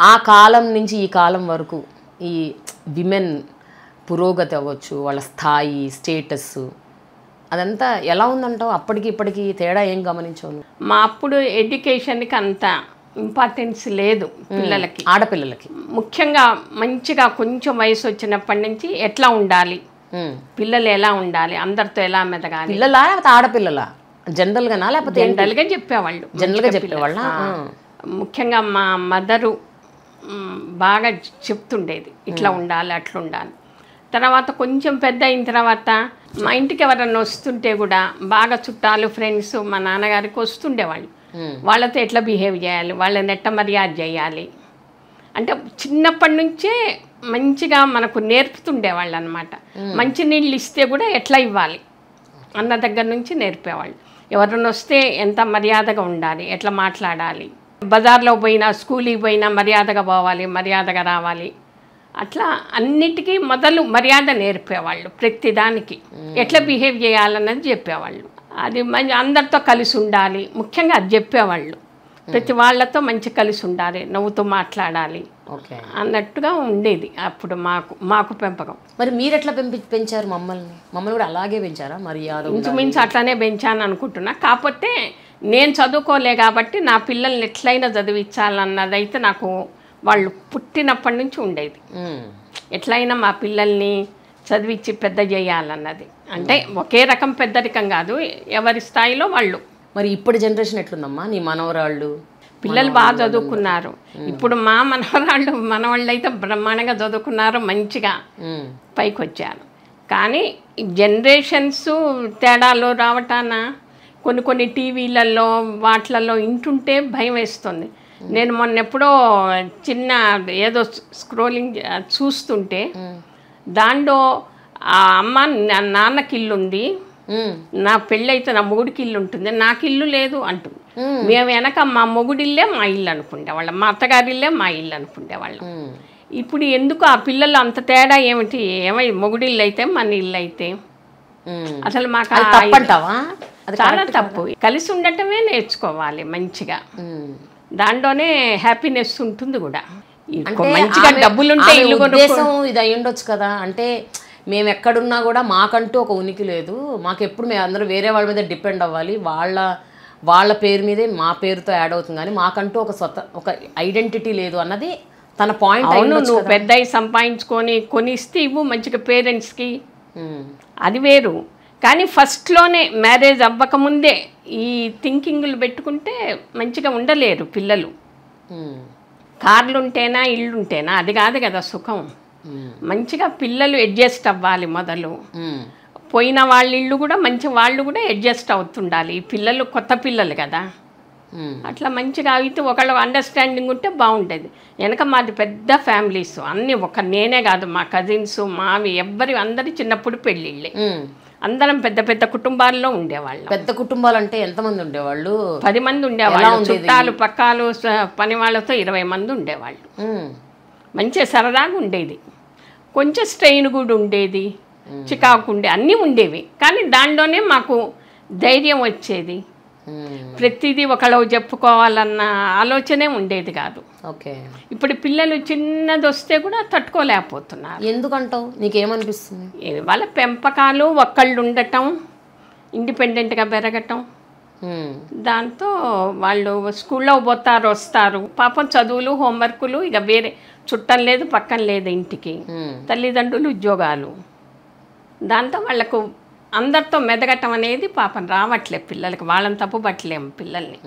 ఆ కాలం నుంచి ఈ కాలం వరకు ఈ విమెన్ పురోగతి అవ్వచ్చు, వాళ్ళ స్థాయి, స్టేటస్ అదంతా ఎలా ఉందంటావు? అప్పటికి ఇప్పటికి తేడా ఏం గమనించావు? మా అప్పుడు ఎడ్యుకేషన్కి అంత ఇంపార్టెన్స్ లేదు పిల్లలకి, ఆడపిల్లలకి ముఖ్యంగా. మంచిగా కొంచెం వయసు వచ్చినప్పటి నుంచి ఎట్లా ఉండాలి, పిల్లలు ఎలా ఉండాలి, అందరితో ఎలా మెదగాలి. పిల్లలా లేకపోతే ఆడపిల్లలా? జనరల్గానా లేకపోతే జనరల్గా చెప్పేవాళ్ళు, జనరల్గా చెప్పేవాళ్ళ? ముఖ్యంగా మా మదరు బాగా చెప్తుండేది ఇట్లా ఉండాలి అట్లా ఉండాలి. తర్వాత కొంచెం పెద్ద అయిన తర్వాత మా ఇంటికి ఎవరన్నా వస్తుంటే కూడా బాగా చుట్టాలు ఫ్రెండ్స్ మా నాన్నగారికి వస్తుండేవాళ్ళు. వాళ్ళతో ఎట్లా బిహేవ్ చేయాలి, వాళ్ళని ఎట్లా మర్యాద చేయాలి అంటే చిన్నప్పటి నుంచే మంచిగా మనకు నేర్పుతుండేవాళ్ళు అనమాట. మంచినీళ్ళు ఇస్తే కూడా ఎట్లా ఇవ్వాలి అన్న దగ్గర నుంచి నేర్పేవాళ్ళు. ఎవరన్నా వస్తే ఎంత మర్యాదగా ఉండాలి, ఎట్లా మాట్లాడాలి, బజార్లో పోయినా స్కూల్కి పోయినా మర్యాదగా పోవాలి, మర్యాదగా రావాలి. అట్లా అన్నిటికీ మొదలు మర్యాద నేర్పేవాళ్ళు. ప్రతిదానికి ఎట్లా బిహేవ్ చేయాలన్నది చెప్పేవాళ్ళు. అది అందరితో కలిసి ఉండాలి, ముఖ్యంగా అది చెప్పేవాళ్ళు. ప్రతి వాళ్ళతో మంచి కలిసి ఉండాలి, నవ్వుతూ మాట్లాడాలి అన్నట్టుగా ఉండేది అప్పుడు మాకు పెంపకం. మరి మీరు ఎట్లా పెంచారు మమ్మల్ని కూడా అలాగే పెంచారా? మర్యాద ఇంచుమించు అట్లానే పెంచాను అనుకుంటున్నా. కాకపోతే నేను చదువుకోలే కాబట్టి నా పిల్లల్ని ఎట్లయినా చదివించాలన్నదైతే నాకు వాళ్ళు పుట్టినప్పటి నుంచి ఉండేది. ఎట్లయినా మా పిల్లల్ని చదివించి పెద్ద చేయాలన్నది. అంటే ఒకే రకం పెద్దరికం కాదు, ఎవరి స్థాయిలో వాళ్ళు. మరి ఇప్పుడు జనరేషన్ ఎట్లుందమ్మా? నీ మనవరాళ్ళు పిల్లలు బాగా చదువుకున్నారు. ఇప్పుడు మా మనవాళ్ళు అయితే బ్రహ్మాండంగా చదువుకున్నారు, మంచిగా పైకి వచ్చారు. కానీ జనరేషన్స్ తేడాలు రావటాన కొన్ని టీవీలలో వాటిలలో ఇంటుంటే భయం వేస్తుంది. నేను మొన్న ఎప్పుడో చిన్న ఏదో స్క్రోలింగ్ చూస్తుంటే దాంట్లో ఆ అమ్మ నాన్నకి ఇల్లు ఉంది, నా పెళ్ళైతే నా మొగుడికి ఇల్లు ఉంటుంది, నాకు ఇల్లు లేదు అంటుంది. మేము వెనక మా మొగుడిల్లే మా ఇల్లు అనుకుంటేవాళ్ళం, మా అత్తగారిల్లే మా ఇల్లు అనుకుంటేవాళ్ళం. ఇప్పుడు ఎందుకు ఆ పిల్లలు అంత తేడా ఏమిటి? మొగుడిల్లు అయితే మన ఇల్లు అయితే అసలు మాకు చాలా తప్పు. కలిసి ఉండటమే నేర్చుకోవాలి మంచిగా, దాంట్లోనే హ్యాపీనెస్ ఉంటుంది కూడా. మంచిగా డబ్బులుంటే ఇల్లు ఉద్దేశం ఇది అయి ఉండొచ్చు కదా. అంటే మేము ఎక్కడున్నా కూడా మాకంటూ ఒక ఉనికి లేదు, మాకెప్పుడు మేము అందరూ వేరే వాళ్ళ మీద డిపెండ్ అవ్వాలి, వాళ్ళ పేరు మీదే మా పేరుతో యాడ్ అవుతుంది, కానీ మాకంటూ ఒక ఐడెంటిటీ లేదు అన్నది తన పాయింట్. అవును, నువ్వు పెద్ద సంపాదించుకొని కొనిస్తే ఇవ్వు మంచిగా పేరెంట్స్కి, అది వేరు. కానీ ఫస్ట్లోనే మ్యారేజ్ అవ్వకముందే ఈ థింకింగ్లు పెట్టుకుంటే మంచిగా ఉండలేరు పిల్లలు. కార్లు ఉంటేనా ఇల్లు ఉంటేనా అది కాదు కదా సుఖం. మంచిగా పిల్లలు అడ్జస్ట్ అవ్వాలి మొదలు. పోయిన వాళ్ళ ఇల్లు కూడా మంచి వాళ్ళు కూడా అడ్జస్ట్ అవుతుండాలి. ఈ పిల్లలు కొత్త పిల్లలు కదా, అట్లా మంచిగా అయితే ఒకళ్ళు అండర్స్టాండింగ్ ఉంటే బాగుండేది. వెనక మాది పెద్ద ఫ్యామిలీస్ అన్నీ, నేనే కాదు మా కజిన్స్ మావి అందరి చిన్నప్పుడు పెళ్ళిళ్ళే. అందరం పెద్ద పెద్ద కుటుంబాల్లో ఉండేవాళ్ళం. పెద్ద కుటుంబాలు అంటే ఎంతమంది ఉండేవాళ్ళు? 10 మంది ఉండేవాళ్ళు. చుట్టాలు పక్కాలు పని వాళ్ళతో 20 మంది ఉండేవాళ్ళు. మంచిగా సరదాగా ఉండేది. కొంచెం స్ట్రెయిన్ కూడా ఉండేది, చికాకు అన్నీ ఉండేవి. కానీ దాంట్లోనే మాకు ధైర్యం వచ్చేది. ప్రతిదీ ఒకళ్ళు చెప్పుకోవాలన్న ఆలోచనే ఉండేది కాదు. ఓకే. ఇప్పుడు పిల్లలు చిన్నది వస్తే కూడా తట్టుకోలేకపోతున్నారు. ఎందుకంటావు? నీకేమనిపిస్తుంది? వాళ్ళ పెంపకాలు ఒక్కళ్ళు ఉండటం, ఇండిపెండెంట్గా పెరగటం, దాంతో వాళ్ళు స్కూల్లో పోతారు వస్తారు, పాపం చదువులు హోంవర్కులు, ఇక వేరే చుట్టం లేదు పక్కన లేదు ఇంటికి, తల్లిదండ్రులు ఉద్యోగాలు, దాంతో వాళ్ళకు అందరితో మెదగటం అనేది పాపం రావట్లేదు పిల్లలకి. వాళ్ళని తప్పు పట్టలేము పిల్లల్ని.